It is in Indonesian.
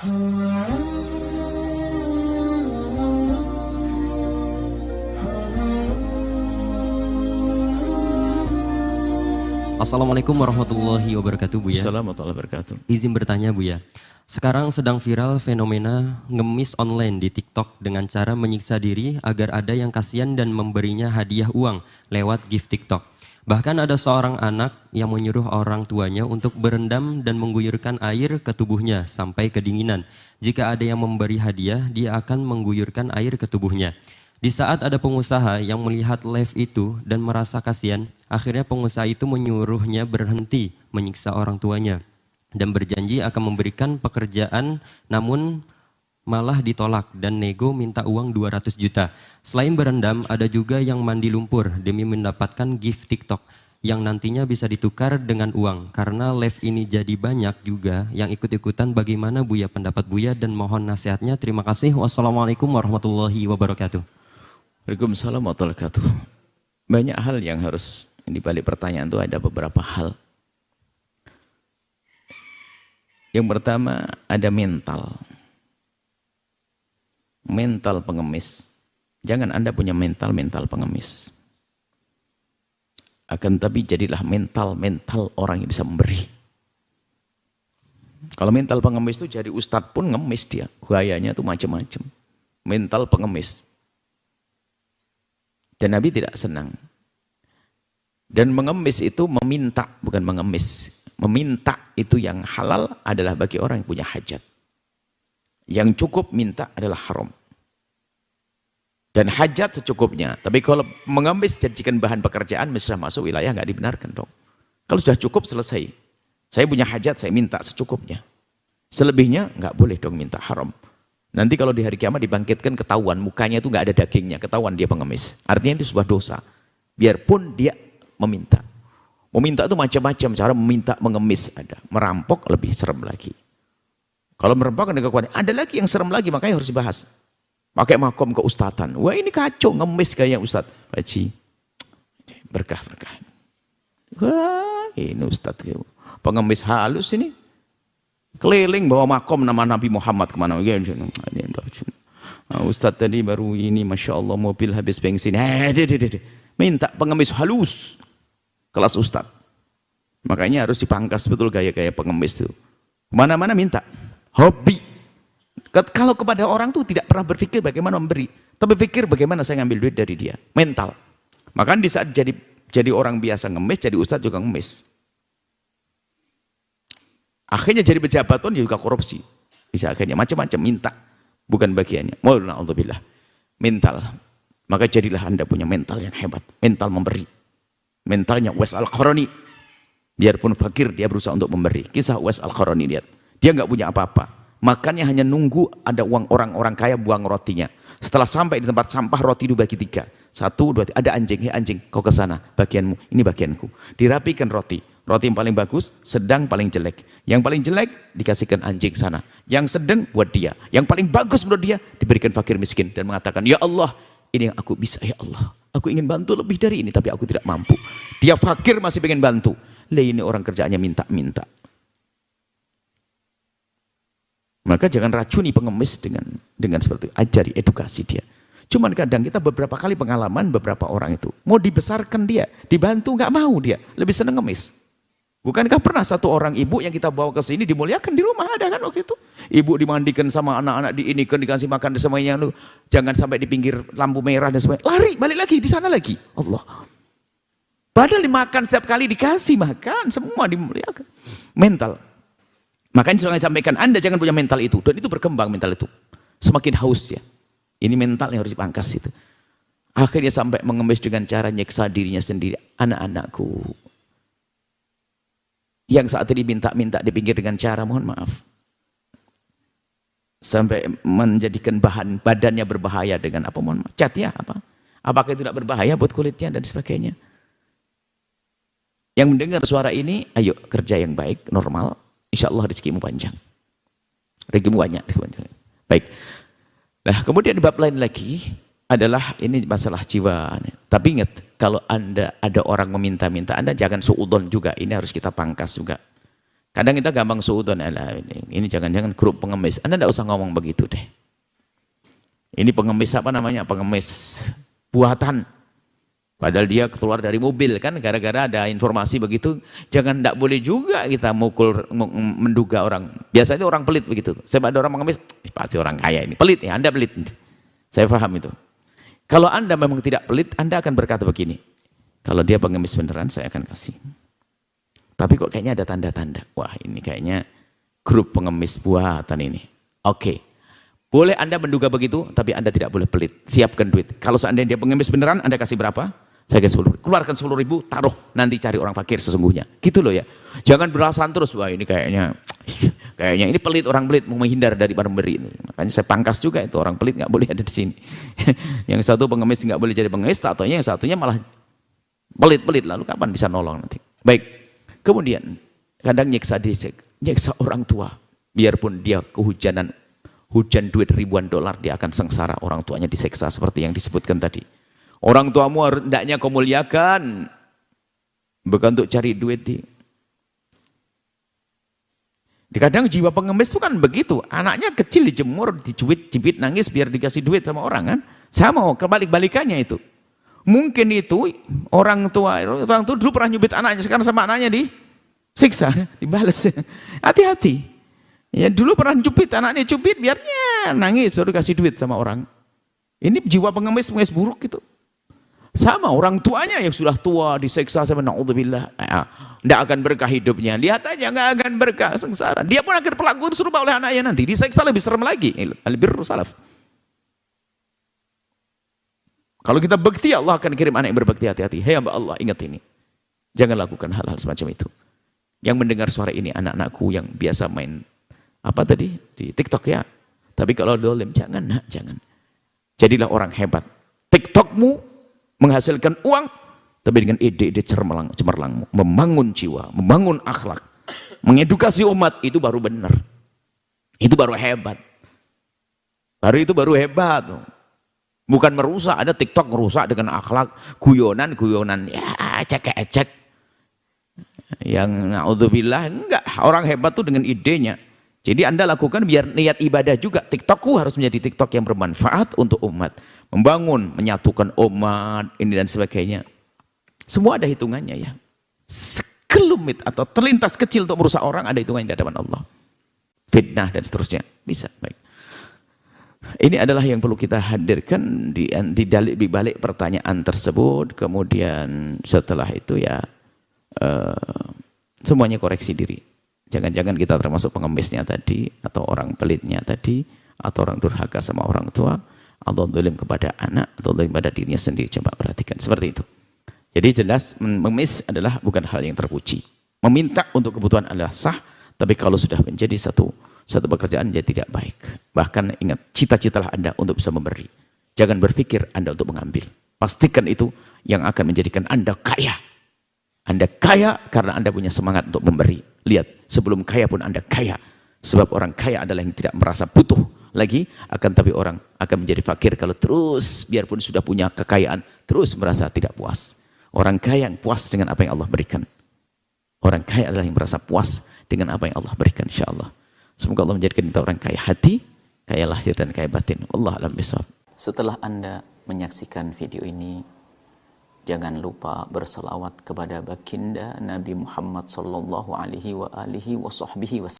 Assalamualaikum warahmatullahi wabarakatuh, Buya. Assalamualaikum warahmatullahi wabarakatuh. Izin bertanya, Buya. Sekarang sedang viral fenomena ngemis online di TikTok dengan cara menyiksa diri agar ada yang kasihan dan memberinya hadiah uang lewat gift TikTok. Bahkan ada seorang anak yang menyuruh orang tuanya untuk berendam dan mengguyurkan air ke tubuhnya sampai kedinginan. Jika ada yang memberi hadiah, dia akan mengguyurkan air ke tubuhnya. Di saat ada pengusaha yang melihat live itu dan merasa kasihan, akhirnya pengusaha itu menyuruhnya berhenti menyiksa orang tuanya dan berjanji akan memberikan pekerjaan, namun malah ditolak dan nego minta uang 200 juta. Selain berendam, ada juga yang mandi lumpur demi mendapatkan gift TikTok yang nantinya bisa ditukar dengan uang. Karena live ini jadi banyak juga yang ikut-ikutan. Bagaimana, Buya, pendapat Buya, dan mohon nasihatnya. Terima kasih. Wassalamualaikum warahmatullahi wabarakatuh. Waalaikumsalam warahmatullahi wabarakatuh. Banyak hal yang harus di balik pertanyaan itu, ada beberapa hal. Yang pertama ada mental. Mental pengemis. Jangan Anda punya mental pengemis. Akan tapi jadilah mental orang yang bisa memberi. Kalau mental pengemis itu jadi ustadz pun ngemis dia. Gayanya itu macam-macam. Mental pengemis. Dan Nabi tidak senang. Dan mengemis itu meminta, bukan mengemis. Meminta itu yang halal adalah bagi orang yang punya hajat. Yang cukup minta adalah haram. Dan hajat secukupnya. Tapi kalau mengemis jadikan bahan pekerjaan, sudah masuk wilayah nggak dibenarkan dong. Kalau sudah cukup, selesai. Saya punya hajat, saya minta secukupnya. Selebihnya nggak boleh dong minta, haram. Nanti kalau di hari kiamat dibangkitkan, ketahuan mukanya itu nggak ada dagingnya, ketahuan dia pengemis. Artinya itu sebuah dosa. Biarpun dia meminta. Meminta itu macam-macam, cara meminta mengemis ada. Merampok lebih serem lagi. Kalau merampok ada kekuatan, ada lagi yang serem lagi, makanya harus dibahas. Pakai makom keustatan. Wah, ini kacau, ngemis kayak ustad. Pakcik, berkah-berkah. Wah, ini ustad pengemis halus ini. Keliling bawa makom nama Nabi Muhammad kemana. Ustadz tadi baru ini, Masya Allah, mobil habis bensin. Minta pengemis halus. Kelas ustadz. Makanya harus dipangkas betul gaya-gaya pengemis itu. Kemana-mana minta. Hobi. Kalau kepada orang tuh tidak pernah berpikir bagaimana memberi. Tapi pikir bagaimana saya ngambil duit dari dia. Mental. Makanya di saat jadi orang biasa ngemis, jadi ustadz juga ngemis. Akhirnya jadi pejabat pun juga korupsi. Bisa akhirnya macam-macam minta. Bukan bagiannya. Na'udzubillah. Mental. Maka jadilah Anda punya mental yang hebat. Mental memberi. Mentalnya Uwais Al-Qarani. Biarpun fakir, dia berusaha untuk memberi. Kisah Uwais Al-Qarani, lihat. Dia nggak punya apa-apa. Makannya hanya nunggu ada uang orang-orang kaya buang rotinya. Setelah sampai di tempat sampah, roti dibagi 3. 1, 2, 3. Ada anjing. Hei anjing, kau ke sana. Bagianmu. Ini bagianku. Dirapikan roti. Roti yang paling bagus, sedang, paling jelek. Yang paling jelek, dikasihkan anjing sana. Yang sedang, buat dia. Yang paling bagus menurut dia, diberikan fakir miskin. Dan mengatakan, ya Allah, ini yang aku bisa, ya Allah. Aku ingin bantu lebih dari ini, tapi aku tidak mampu. Dia fakir masih pengen bantu. Lah, ini orang kerjaannya minta-minta. Maka jangan racuni pengemis dengan seperti itu. Ajari, edukasi dia. Cuman kadang kita beberapa kali pengalaman beberapa orang itu. Mau dibesarkan dia, dibantu, nggak mau dia. Lebih senang ngemis. Bukankah pernah satu orang ibu yang kita bawa ke sini dimuliakan di rumah, ada kan waktu itu? Ibu dimandikan sama anak-anak, diinikan, dikasih makan dan semuanya. Jangan sampai di pinggir lampu merah dan semuanya. Lari, balik lagi, di sana lagi. Allah. Padahal dimakan setiap kali, dikasih makan, semua dimuliakan. Mental. Makanya saya sampaikan, Anda jangan punya mental itu. Dan itu berkembang mental itu. Semakin haus dia. Ini mental yang harus dipangkas itu. Akhirnya sampai mengemis dengan cara nyeksa dirinya sendiri. Anak-anakku. Yang saat ini minta-minta di pinggir dengan cara, mohon maaf. Sampai menjadikan badannya berbahaya dengan apa, mohon maaf. Cat ya, apa? Apakah itu tidak berbahaya buat kulitnya dan sebagainya? Yang mendengar suara ini, ayo kerja yang baik, normal. Insya Allah rezekimu panjang. Rezekimu banyak. Baik. Nah, kemudian bab lain lagi adalah ini masalah jiwa. Tapi ingat, kalau Anda ada orang meminta-minta, Anda jangan suudon juga. Ini harus kita pangkas juga. Kadang kita gampang suudon, ini jangan-jangan grup pengemis. Anda tidak usah ngomong begitu deh. Ini pengemis apa namanya? Pengemis buatan. Padahal dia keluar dari mobil kan, gara-gara ada informasi begitu. Jangan, tidak boleh juga kita menduga orang. Biasanya orang pelit begitu. Saya ada orang pengemis, pasti orang kaya ini. Pelit ya, Anda pelit. Saya paham itu. Kalau Anda memang tidak pelit, Anda akan berkata begini. Kalau dia pengemis beneran, saya akan kasih. Tapi kok kayaknya ada tanda-tanda. Wah, ini kayaknya grup pengemis buatan ini. Oke. Boleh Anda menduga begitu, tapi Anda tidak boleh pelit. Siapkan duit. Kalau seandainya dia pengemis beneran, Anda kasih berapa? Saya kasih 10.000. Keluarkan 10.000, taruh. Nanti cari orang fakir sesungguhnya. Gitu loh ya. Jangan beralasan terus. Wah, ini kayaknya ini pelit, orang pelit. Mau menghindar dari pemberi. Makanya saya pangkas juga itu. Orang pelit nggak boleh ada di sini. Yang satu pengemis nggak boleh jadi pengemis. Yang satunya malah pelit-pelit. Lalu kapan bisa nolong nanti? Baik. Kemudian kadang nyiksa orang tua, biarpun dia kehujanan hujan duit ribuan dolar, dia akan sengsara. Orang tuanya diseksa seperti yang disebutkan tadi. Orang tuamu hendaknya kau muliakan, bukan untuk cari duit. Kadang jiwa pengemis itu kan begitu, anaknya kecil dijemur, dicubit, nangis biar dikasih duit sama orang kan. Sama kebalik-balikannya itu. Mungkin itu orang tua dulu pernah nyubit anaknya, sekarang sama anaknya disiksa, dibalas. Hati-hati. Ya dulu pernah nyubit anaknya, cubit biarnya nangis baru kasih duit sama orang. Ini jiwa pengemis buruk gitu. Sama orang tuanya yang sudah tua disiksa sama naudzubillah. Tidak akan berkah hidupnya. Lihat aja nggak akan berkah, sengsara. Dia pun akan perlakuan serupa oleh anaknya nanti. Disiksa lebih serem lagi. Al-birru salaf. Kalau kita bekti, Allah akan kirim anak yang berbakti. Hati-hati. Hei hamba Allah, ingat ini. Jangan lakukan hal-hal semacam itu. Yang mendengar suara ini, anak-anakku yang biasa main, apa tadi? Di TikTok ya. Tapi kalau dolim, jangan. Jadilah orang hebat. TikTokmu menghasilkan uang, tapi dengan ide-ide cemerlangmu. Membangun jiwa, membangun akhlak. Mengedukasi umat, itu baru benar. Itu baru hebat. Itu baru hebat. Bukan merusak, ada TikTok merusak dengan akhlak, guyonan, ya ecek-ecek. Yang naudzubillah, enggak, orang hebat tuh dengan idenya. Jadi Anda lakukan biar niat ibadah juga. TikTokku harus menjadi TikTok yang bermanfaat untuk umat. Membangun, menyatukan umat, ini dan sebagainya. Semua ada hitungannya ya. Sekelumit atau terlintas kecil untuk merusak orang, ada hitungannya di hadapan Allah. Fitnah dan seterusnya, bisa, baik. Ini adalah yang perlu kita hadirkan di balik pertanyaan tersebut. Kemudian setelah itu ya semuanya koreksi diri. Jangan-jangan kita termasuk pengemisnya tadi, atau orang pelitnya tadi, atau orang durhaka sama orang tua, atau zalim kepada anak, atau zalim pada dirinya sendiri. Coba perhatikan seperti itu. Jadi jelas mengemis adalah bukan hal yang terpuji. Meminta untuk kebutuhan adalah sah, tapi kalau sudah menjadi satu pekerjaan jadi tidak baik. Bahkan ingat, cita-citalah Anda untuk bisa memberi. Jangan berpikir Anda untuk mengambil. Pastikan itu yang akan menjadikan Anda kaya. Anda kaya karena Anda punya semangat untuk memberi. Lihat, sebelum kaya pun Anda kaya. Sebab orang kaya adalah yang tidak merasa butuh lagi, tapi orang akan menjadi fakir kalau terus, biarpun sudah punya kekayaan, terus merasa tidak puas. Orang kaya yang puas dengan apa yang Allah berikan. Orang kaya adalah yang merasa puas dengan apa yang Allah berikan, insyaAllah. Semoga Allah menjadikan kita orang kaya hati, kaya lahir dan kaya batin. Allah alam bisawab. Setelah Anda menyaksikan video ini, jangan lupa berselawat kepada baginda Nabi Muhammad sallallahu alaihi wa alihi wa sahbihi wasallam.